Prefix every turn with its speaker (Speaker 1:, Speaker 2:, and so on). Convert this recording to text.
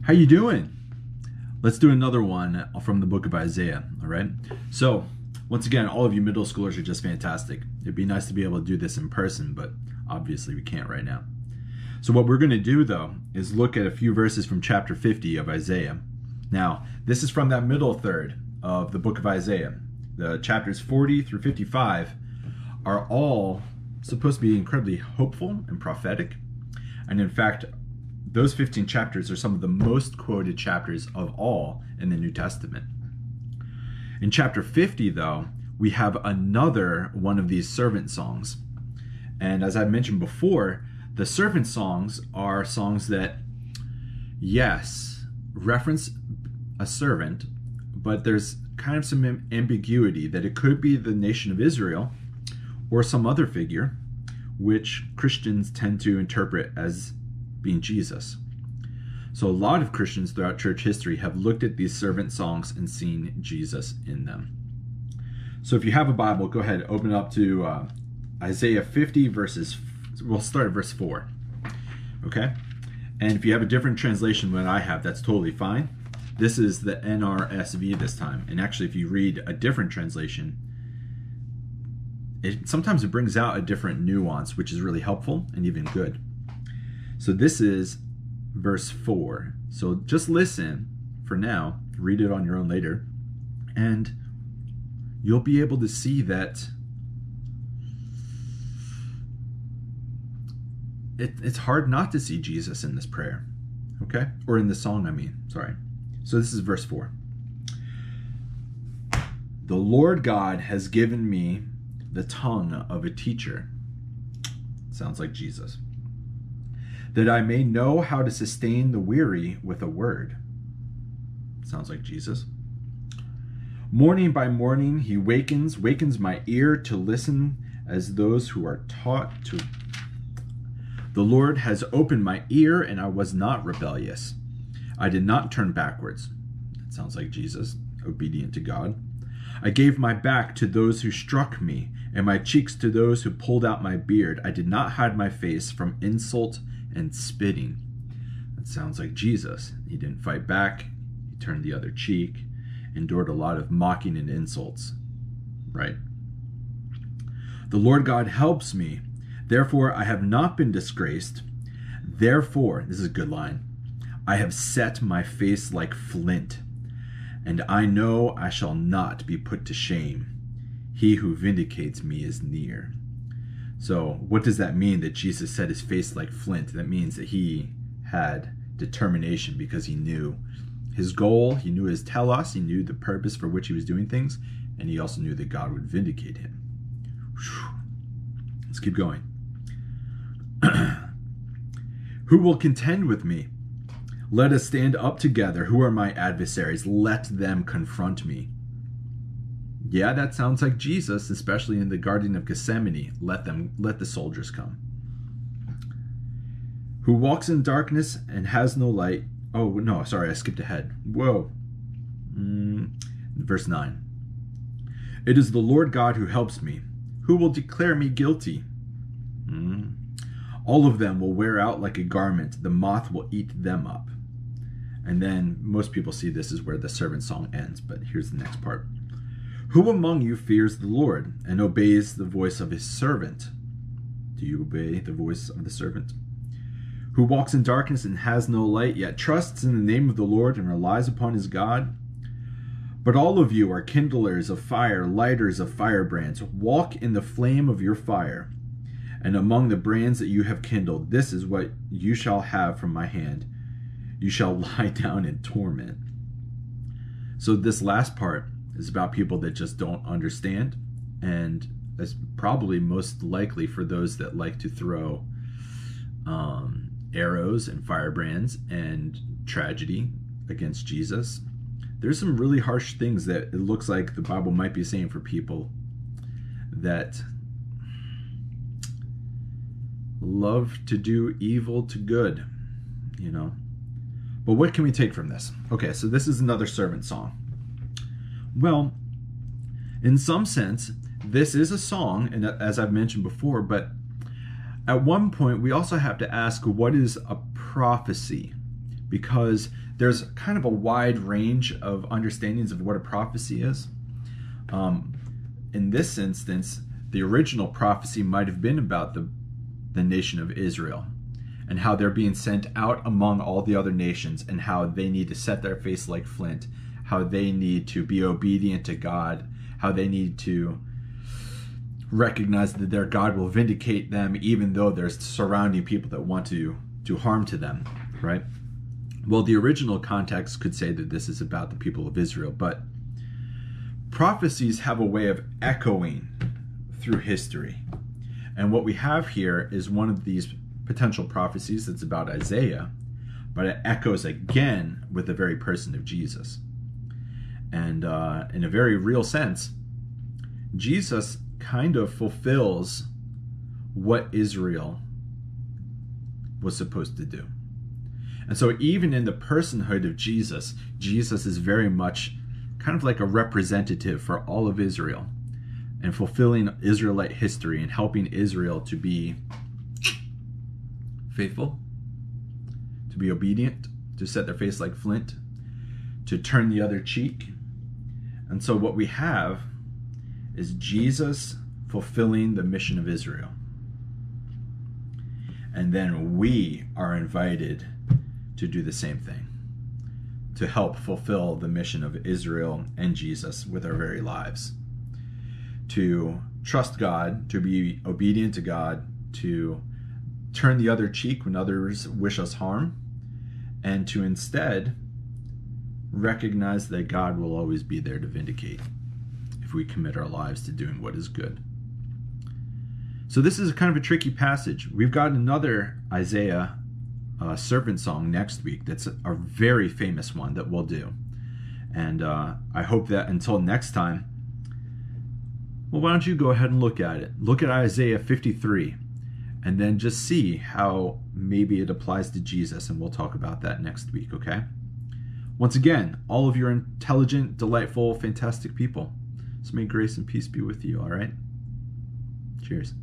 Speaker 1: How you doing? Let's do another one from the book of Isaiah, all right? So, once again, all of you middle schoolers are just fantastic. It'd be nice to be able to do this in person, but obviously we can't right now. So what we're going to do, though, is look at a few verses from chapter 50 of Isaiah. Now, this is from that middle third of the book of Isaiah. The chapters 40 through 55 are all supposed to be incredibly hopeful and prophetic. And in fact, those 15 chapters are some of the most quoted chapters of all in the New Testament. In chapter 50, though, we have another one of these servant songs. And as I mentioned before, the servant songs are songs that, yes, reference a servant, but there's kind of some ambiguity that it could be the nation of Israel or some other figure, which Christians tend to interpret as being Jesus. So a lot of Christians throughout church history have looked at these servant songs and seen Jesus in them. So if you have a Bible, go ahead, open it up to Isaiah 50 verses, we'll start at verse 4, okay? And if you have a different translation than I have, that's totally fine. This is the NRSV this time. And actually, if you read a different translation, sometimes it brings out a different nuance, which is really helpful and even good. So this is verse 4. So just listen for now, read it on your own later, and you'll be able to see that it's hard not to see Jesus in this prayer, okay? Or in the song, I mean, sorry. So this is verse 4. The Lord God has given me the tongue of a teacher. Sounds like Jesus. That I may know how to sustain the weary with a word. Sounds like Jesus. Morning by morning he wakens my ear to listen as those who are taught to. The Lord has opened my ear, and I was not rebellious. I did not turn backwards. That sounds like Jesus, obedient to God. I gave my back to those who struck me, and my cheeks to those who pulled out my beard. I did not hide my face from insult and spitting. That sounds like Jesus. He didn't fight back. He turned the other cheek, endured a lot of mocking and insults, right? The Lord God helps me. Therefore, I have not been disgraced. Therefore, this is a good line, I have set my face like flint, and I know I shall not be put to shame. He who vindicates me is near. So what does that mean that Jesus set his face like flint? That means that he had determination because he knew his goal, he knew his telos, he knew the purpose for which he was doing things, and he also knew that God would vindicate him. Whew. Let's keep going. Who will contend with me? Let us stand up together. Who are my adversaries? Let them confront me. Yeah, that sounds like Jesus, especially in the Garden of Gethsemane. Let the soldiers come. Who walks in darkness and has no light. Oh, no, sorry, I skipped ahead. Whoa. Verse 9. It is the Lord God who helps me. Who will declare me guilty? All of them will wear out like a garment. The moth will eat them up. And then most people see this is where the servant song ends, but here's the next part. Who among you fears the Lord and obeys the voice of his servant? Do you obey the voice of the servant? Who walks in darkness and has no light, yet trusts in the name of the Lord and relies upon his God? But all of you are kindlers of fire, lighters of firebrands. Walk in the flame of your fire. And among the brands that you have kindled, this is what you shall have from my hand. You shall lie down in torment. So this last part is about people that just don't understand, and it's probably most likely for those that like to throw arrows and firebrands and tragedy against Jesus. There's some really harsh things that it looks like the Bible might be saying for people that love to do evil to good, you know. But what can we take from this? Okay, so this is another servant song. Well, in some sense, this is a song, and as I've mentioned before, but at one point we also have to ask, what is a prophecy? because there's kind of a wide range of understandings of what a prophecy is. In this instance, the original prophecy might have been about the nation of Israel and how they're being sent out among all the other nations, and how they need to set their face like flint, how they need to be obedient to God, how they need to recognize that their God will vindicate them even though there's surrounding people that want to do harm to them, right? Well, the original context could say that this is about the people of Israel, but prophecies have a way of echoing through history. And what we have here is one of these potential prophecies that's about Isaiah, but it echoes again with the very person of Jesus. And in a very real sense, Jesus kind of fulfills what Israel was supposed to do. And so even in the personhood of Jesus, Jesus is very much kind of like a representative for all of Israel, and fulfilling Israelite history and helping Israel to be faithful, to be obedient, to set their face like flint, to turn the other cheek. And so what we have is Jesus fulfilling the mission of Israel. And then we are invited to do the same thing, to help fulfill the mission of Israel and Jesus with our very lives. To trust God, to be obedient to God, to turn the other cheek when others wish us harm, and to instead recognize that God will always be there to vindicate if we commit our lives to doing what is good. So this is kind of a tricky passage. We've got another Isaiah servant song next week that's a very famous one that we'll do. And I hope that until next time, well, why don't you go ahead and look at it. Look at Isaiah 53 and then just see how maybe it applies to Jesus, and we'll talk about that next week, okay? Once again, all of your intelligent, delightful, fantastic people. So may grace and peace be with you, all right? Cheers.